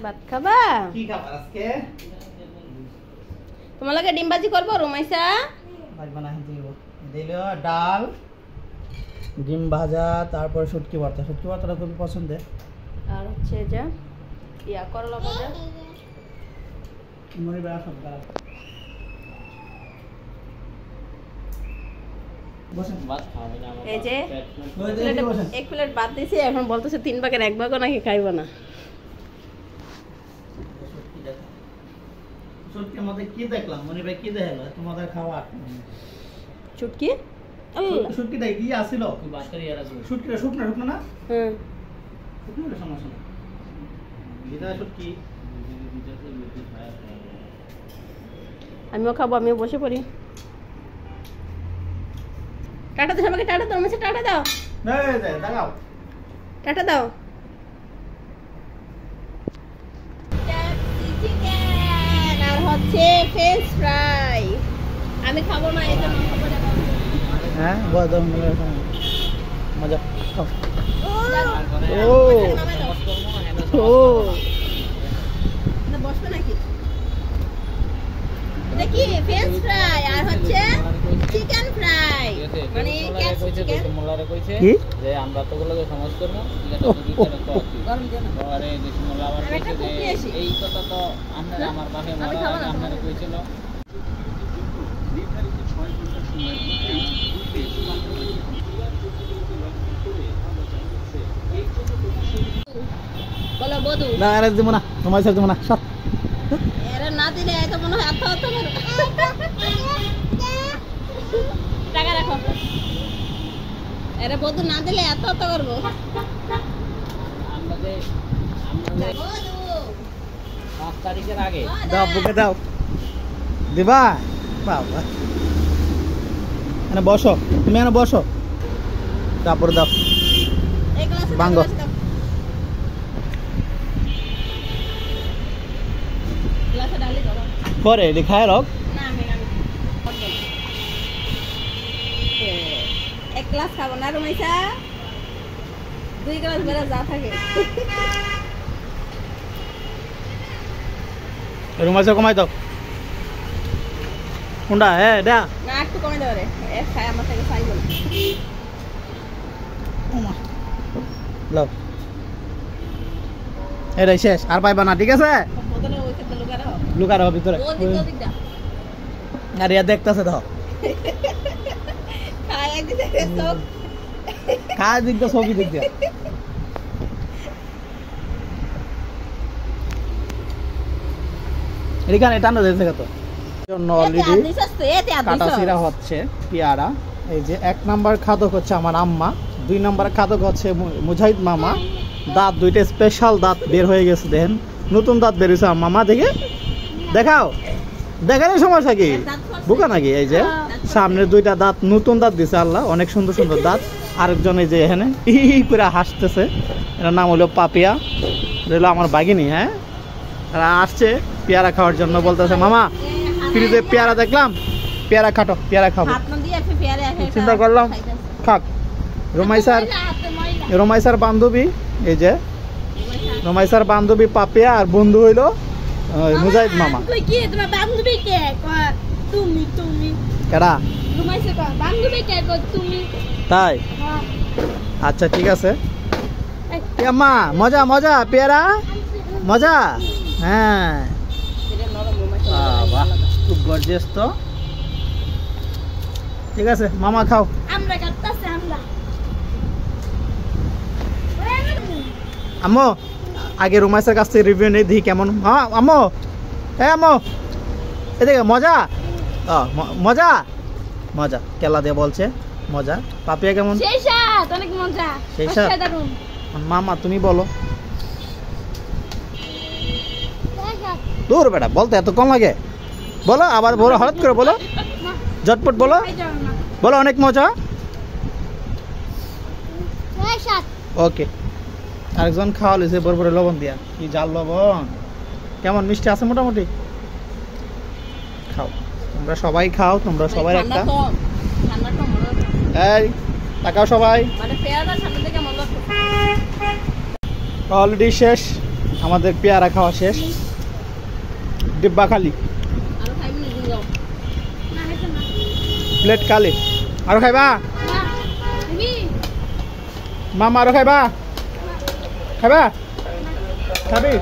ভাত খাবা? কি খাবার আজকে? তোমার লাগে ডিম ভাজি করবো রুমাইসা? ভাজ বানাই দিল ডাল, ডিম ভাজা, তারপর শুটকি ভর্তা। শুটকি ভর্তাটা খুবই পছন্দের। আর হচ্ছে যে করলা ভাজা। মরি বেড়া সব বেড়া। এই যে এক প্লেট ভাত দিছি, এখন বলতেছে 3 ভাগের 1 ভাগও নাকি খাইব না। শুটকির মধ্যে কি দেখলাম? মনি ভাই কি দেখালো তোমাদের খাওয়া? শুটকি? শুটকিটা কি আসিল? শুটকিটা শুকনা না? হুম, শুকনো সমস্যা না। ভিতরে শুটকি। আমিও খাবো, আমিও বসে পড়ি। টাটা দাও সবাইকে, টাটা দাও, মেসে টাটা দাও, দাঁড়াও, টাটা দাও। আর হচ্ছে ফ্রেঞ্চ ফ্রাই। আমি খাবো না, এটা মা খাবো না। হ্যাঁ বদম মজা। ও ও না বসবে নাকি? এটা কি ফ্রেঞ্চ ফ্রাই আর হচ্ছে চিকেন ফ্রাই, মানে চিকেন মোলারে কইছে যে আমরা তো গুলোকে সমাজ করব, এটা তো দুইটা তো আছে গরম দেন আরে দেশ মোলা আবার কইছে যে এই কথা তো আমরা আমার বাপে মোলা আপনারা কইছিল। নির্ধারিত 6 ঘন্টা সময়ের বলো বধু না আরে দেব না, তোমার সাথে দেব না। সব এরা না দিলে তো মনে হয় আত্মহত্যা করবে। টাকা রাখো, এরা বধু না দিলে আত্মহত্যা করবো। আমরা যে 5 তারিখের আগে দাও, বুকে দাও, দিবা বাবা। এনে বসো, তুমি এনে বসো, তারপরে দাও বাঙ্গো। পরে এটি খায় রক। এক গ্লাস খাবো না রুমাইসা, 2 গ্লাস বেড়া যা থাকে। রুমাইসা কমাই দাও কোনটা? হ্যাঁ এটা না একটু কমে দেওয়া রে, এক খায় আমার থেকে খাইব না। লাও, এটাই শেষ, আর পাইবা না, ঠিক আছে? বোতলে ওই থেকে লুকা রাখো, লুকা রাখো ভিতরে। ওদিকটা আর ইয়া দেখতেছে দাও, খায় একদিন থেকে সব খায় দিক দিয়ে ছবি দিক দিয়ে। এখানে টানো দিয়েছে কত জন্য অলরেডি কাটা সিরা হচ্ছে পেয়ারা। এই যে 1 নাম্বার খাদক হচ্ছে আমার আম্মা, 2 নাম্বার খাদক হচ্ছে মুজাহিদ মামা। দাঁত দুইটা স্পেশাল দাঁত বের হয়ে গেছে, দেখেন নতুন দাঁত বের হয়েছে। মামা দেখে দেখাও, দেখানোর সমস্যা কি বুকা নাকি? এই যে সামনের 2টা দাঁত নতুন দাঁত দিছে আল্লাহ, অনেক সুন্দর সুন্দর দাঁত। আরেকজন এই যে এখানে ই করে হাসতেছে, এটার নাম হলো পাপিয়া, হলো আমার বাগিনী। হ্যাঁ, তারা আসছে পেয়ারা খাওয়ার জন্য, বলতেছে মামা ফ্রিজে পেয়ারা দেখলাম, পেয়ারা খাটো, পেয়ারা খাবো। চিন্তা করলাম খাক। রোমাইসার বান্ধবী, এই যে রোমাইসার বান্ধবী পাপিয়া, আর বন্ধু হইলো মুজাহিদ মামা। তাই আচ্ছা ঠিক আছে। মা মজা মজা, পেয়ারা মজা। হ্যাঁ বাহ, খুব গর্জিয়াস তো। ঠিক আছে মামা খাও। আম্মু আগে রুমাইসের কাছ থেকে রিভিউ নেই, দেখি কেমন। হ্যাঁ আম্মু, হ্যাঁ আম্মু এদিকে মজা। মজা মজা, কেলা দিয়ে বলছে মজা। পাপিয়া কেমন? অনেক মজা। মামা তুমি বলো। দূর বেটা, বলতে এত কম লাগে? বলো আবার, বলো হঠাৎ করে বলো, ঝটপট বলো, বলো অনেক মজা। ওকে, আরেকজন খাওয়া লইছে বরবরে লবণ দিয়া, কি জাল লবণ। কেমন মিষ্টি আছে? মোটামুটি খাও, তোমরা সবাই খাও, তোমরা সবাই একটা। এই তাকাও সবাই, অলরেডি শেষ আমাদের পেয়ারা খাওয়া শেষ, ডিব্বা খালি, প্লেট খালি। আরো খাইবা মামা? আরো খাইবা? খাইবা? খাবি?